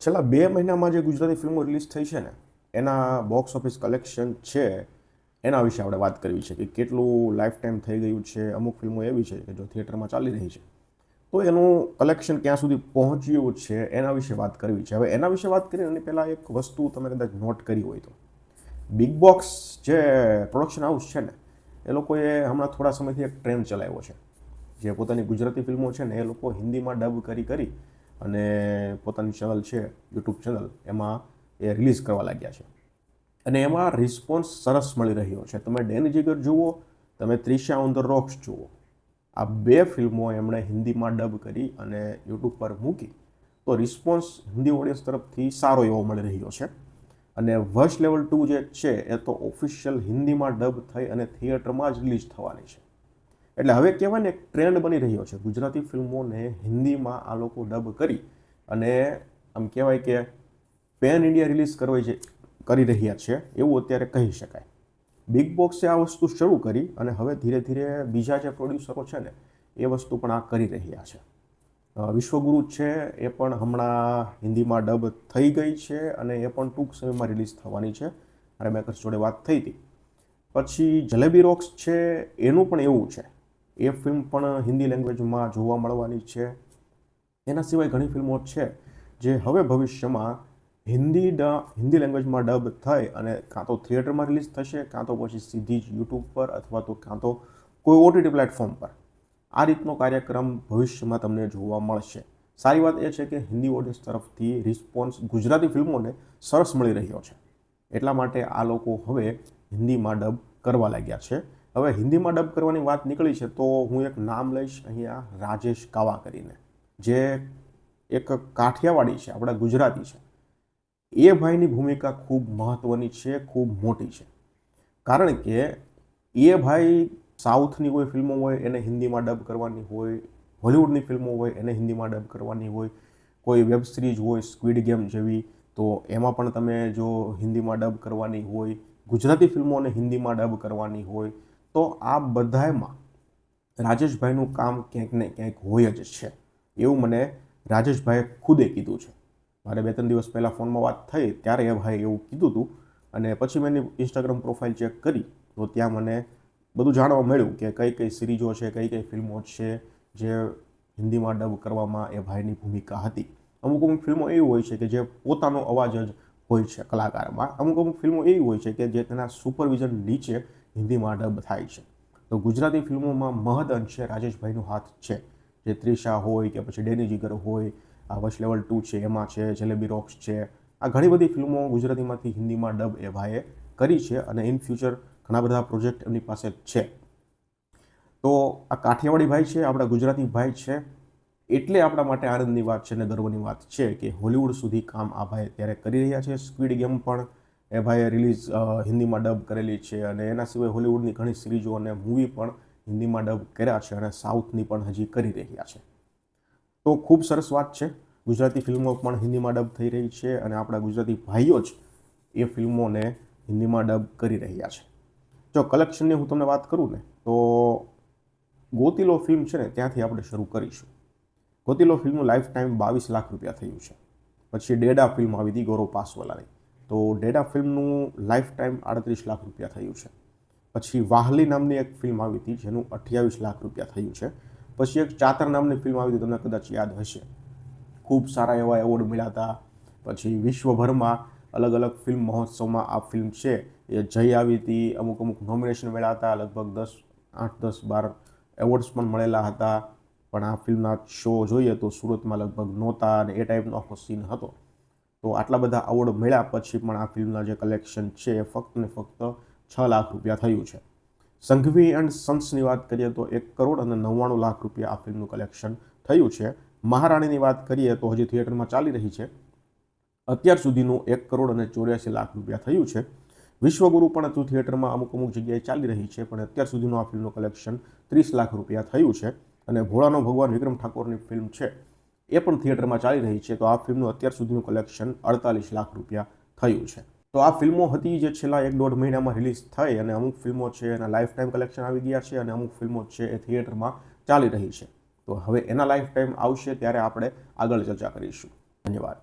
છેલ્લા 2 મહિનામાં જે ગુજરાતી ફિલ્મો રિલીઝ થઈ છે ને એના બોક્સ ઓફિસ કલેક્શન છે એના વિશે આપણે વાત કરવી છે કે કેટલું લાઈફ ટાઈમ થઈ ગયું છે. અમુક ફિલ્મો એવી છે કે જો થિયેટરમાં ચાલી રહી છે તો એનું કલેક્શન ક્યાં સુધી પહોંચ્યું છે એના વિશે વાત કરવી છે. હવે એના વિશે વાત કરીએ એની પહેલાં એક વસ્તુ તમે કદાચ નોટ કરી હોય તો બિગ બોક્સ જે પ્રોડક્શન હાઉસ છે ને એ લોકોએ હમણાં થોડા સમયથી એક ટ્રેન્ડ ચલાવ્યો છે. જે પોતાની ગુજરાતી ફિલ્મો છે ને એ લોકો હિન્દીમાં ડબ કરી અને પોતાની ચેનલ છે યુટ્યુબ ચેનલ એમાં એ રિલીઝ કરવા લાગ્યા છે અને એમાં રિસ્પોન્સ સરસ મળી રહ્યો છે. તમે ડેની જીગર જુઓ, તમે ત્રિશા ઓન ધ રોક્સ જુઓ, આ 2 ફિલ્મો એમણે હિન્દીમાં ડબ કરી અને યુટ્યુબ પર મૂકી તો રિસ્પોન્સ હિન્દી ઓડિયન્સ તરફથી સારો એવો મળી રહ્યો છે. અને વર્ષ લેવલ 2 જે છે એ તો ઓફિશિયલ હિન્દીમાં ડબ થઈ અને થિયેટરમાં જ રિલીઝ થવાની છે. એટલે હવે કહેવાય ને એક ટ્રેન્ડ બની રહ્યો છે ગુજરાતી ફિલ્મોને હિન્દીમાં આ લોકો ડબ કરી અને આમ કહેવાય કે પેન ઇન્ડિયા રિલીઝ કરી રહ્યા છે એવું અત્યારે કહી શકાય. બિગ બોક્સે આ વસ્તુ શરૂ કરી અને હવે ધીરે ધીરે બીજા જે પ્રોડ્યુસરો છે ને એ વસ્તુ પણ આ કરી રહ્યા છે. વિશ્વગુરુ છે એ પણ હમણાં હિન્દીમાં ડબ થઈ ગઈ છે અને એ પણ ટૂંક સમયમાં રિલીઝ થવાની છે. મારે મેકર્સ જોડે વાત થઈ હતી. પછી જલેબી રોક્સ છે એનું પણ એવું છે, એ ફિલ્મ પણ હિન્દી લેંગ્વેજમાં જોવા મળવાની છે. એના સિવાય ઘણી ફિલ્મો છે જે હવે ભવિષ્યમાં હિન્દી લેંગ્વેજમાં ડબ થઈ અને કાં તો થિયેટરમાં રિલીઝ થશે, કાં તો પછી સીધી જ યુટ્યુબ પર અથવા તો કાં તો કોઈ ઓટીટી પ્લેટફોર્મ પર. આ રીતનો કાર્યક્રમ ભવિષ્યમાં તમને જોવા મળશે. સારી વાત એ છે કે હિન્દી ઓડિયન્સ તરફથી રિસ્પોન્સ ગુજરાતી ફિલ્મોને સરસ મળી રહ્યો છે. એટલા માટે આ લોકો હવે હિન્દીમાં ડબ કરવા લાગ્યા છે. હવે હિન્દીમાં ડબ કરવાની વાત નીકળી છે તો હું એક નામ લઈશ અહીંયા, રાજેશ કાવા કરીને, જે એક કાઠિયાવાડી છે, આપણા ગુજરાતી છે. એ ભાઈની ભૂમિકા ખૂબ મહત્ત્વની છે, ખૂબ મોટી છે. કારણ કે એ ભાઈ સાઉથની કોઈ ફિલ્મો હોય એને હિન્દીમાં ડબ કરવાની હોય, હોલિવૂડની ફિલ્મો હોય એને હિન્દીમાં ડબ કરવાની હોય, કોઈ વેબ સિરીઝ હોય સ્ક્વિડ ગેમ જેવી તો એમાં પણ તમે જો હિન્દીમાં ડબ કરવાની હોય, ગુજરાતી ફિલ્મોને હિન્દીમાં ડબ કરવાની હોય તો આ બધામાં રાજેશભાઈનું કામ ક્યાંક ને ક્યાંક હોય જ છે. એવું મને રાજેશભાઈએ ખુદે કીધું છે. મારે 2-3 દિવસ પહેલાં ફોનમાં વાત થઈ ત્યારે એ ભાઈ એવું કીધું હતું અને પછી મેં એની ઇન્સ્ટાગ્રામ પ્રોફાઇલ ચેક કરી તો ત્યાં મને બધું જાણવા મળ્યું કે કઈ કઈ સિરીઝો છે, કઈ કઈ ફિલ્મો છે જે હિન્દીમાં ડબ કરવામાં એ ભાઈની ભૂમિકા હતી. અમુક ફિલ્મો એવી હોય છે કે જે પોતાનો અવાજ જ હોય છે કલાકારમાં. અમુક ફિલ્મો એવી હોય છે કે જે તેના સુપરવિઝન નીચે હિન્દીમાં ડબ થાય છે. તો ગુજરાતી ફિલ્મોમાં મહદ અંશે રાજેશભાઈનો હાથ છે. જે ત્રિશા હોય કે પછી ડેની જીગર હોય, આ વર્ષ લેવલ 2 છે એમાં છે, જલેબી રોક્સ છે, આ ઘણી બધી ફિલ્મો ગુજરાતીમાંથી હિન્દીમાં ડબ એ ભાઈએ કરી છે અને ઇન ફ્યુચર ઘણા બધા પ્રોજેક્ટ એમની પાસે છે. તો આ કાઠિયાવાડી ભાઈ છે, આપણા ગુજરાતી ભાઈ છે, એટલે આપણા માટે આનંદની વાત છે અને ગર્વની વાત છે કે હોલિવૂડ સુધી કામ આ ભાઈ અત્યારે કરી રહ્યા છે. સ્ક્વિડ ગેમ પણ એ ભાઈએ હિન્દીમાં ડબ કરેલી છે અને એના સિવાય હોલિવૂડની ઘણી સિરીઝો અને મૂવી પણ હિન્દીમાં ડબ કર્યા છે અને સાઉથની પણ હજી કરી રહ્યા છે. તો ખૂબ સરસ વાત છે. ગુજરાતી ફિલ્મો પણ હિન્દીમાં ડબ થઈ રહી છે અને આપણા ગુજરાતી ભાઈઓ જ એ ફિલ્મોને હિન્દીમાં ડબ કરી રહ્યા છે. જો કલેક્શનની હું તમને વાત કરું ને તો ગોતીલો ફિલ્મ છે ને ત્યાંથી આપણે શરૂ કરીશું. ગોતીલો ફિલ્મનું લાઈફ ટાઈમ 22 લાખ રૂપિયા થયું છે. પછી ડેડા ફિલ્મ આવી હતી ગૌરવ પાસવાલાની, તો ડેડા ફિલ્મનું લાઈફ ટાઈમ 38 લાખ રૂપિયા થયું છે. પછી વાહલી નામની એક ફિલ્મ આવી હતી જેનું 28 લાખ રૂપિયા થયું છે. પછી એક ચાતર નામની ફિલ્મ આવી હતી, તમને કદાચ યાદ હશે, ખૂબ સારા એવા એવોર્ડ મળ્યા હતા. પછી વિશ્વભરમાં અલગ અલગ ફિલ્મ મહોત્સવમાં આ ફિલ્મ છે એ જઈ આવી હતી. અમુક નોમિનેશન મળ્યા હતા, લગભગ 8-10-12 એવોર્ડ્સ પણ મળેલા હતા. પણ આ ફિલ્મના શો જોઈએ તો સુરતમાં લગભગ નહોતા અને એ ટાઈપનો આખો સીન હતો. તો આટલા બધા એવોર્ડ મળ્યા પછી પણ આ ફિલ્મના જે કલેક્શન છે એ ફક્ત ને ફક્ત 6 લાખ રૂપિયા થયું છે. સંઘવી એન્ડ સન્સની વાત કરીએ તો 1 કરોડ અને 99 લાખ રૂપિયા આ ફિલ્મનું કલેક્શન થયું છે. મહારાણીની વાત કરીએ તો હજી થિયેટરમાં ચાલી રહી છે. અત્યાર સુધીનું 1 કરોડ અને 84 લાખ રૂપિયા થયું છે. વિશ્વગુરુ પણ હજુ થિયેટરમાં અમુક જગ્યાએ ચાલી રહી છે પણ અત્યાર સુધીનું આ ફિલ્મનું કલેક્શન 30 લાખ રૂપિયા થયું છે. અને ભોળાનો ભગવાન વિક્રમ ઠાકોરની ફિલ્મ છે એ પણ થિયેટરમાં ચાલી રહી છે. તો આ ફિલ્મનું અત્યાર સુધીનું કલેક્શન 48 લાખ રૂપિયા થયું છે. તો આ ફિલ્મો હતી જે છેલ્લા 1-1.5 મહિનામાં રિલીઝ થઈ અને અમુક ફિલ્મો છે એના લાઈફ ટાઈમ કલેક્શન આવી ગયા છે અને અમુક ફિલ્મો છે એ થિયેટરમાં ચાલી રહી છે. તો હવે એના લાઈફ ટાઈમ આવશે ત્યારે આપણે આગળ ચર્ચા કરીશું. ધન્યવાદ.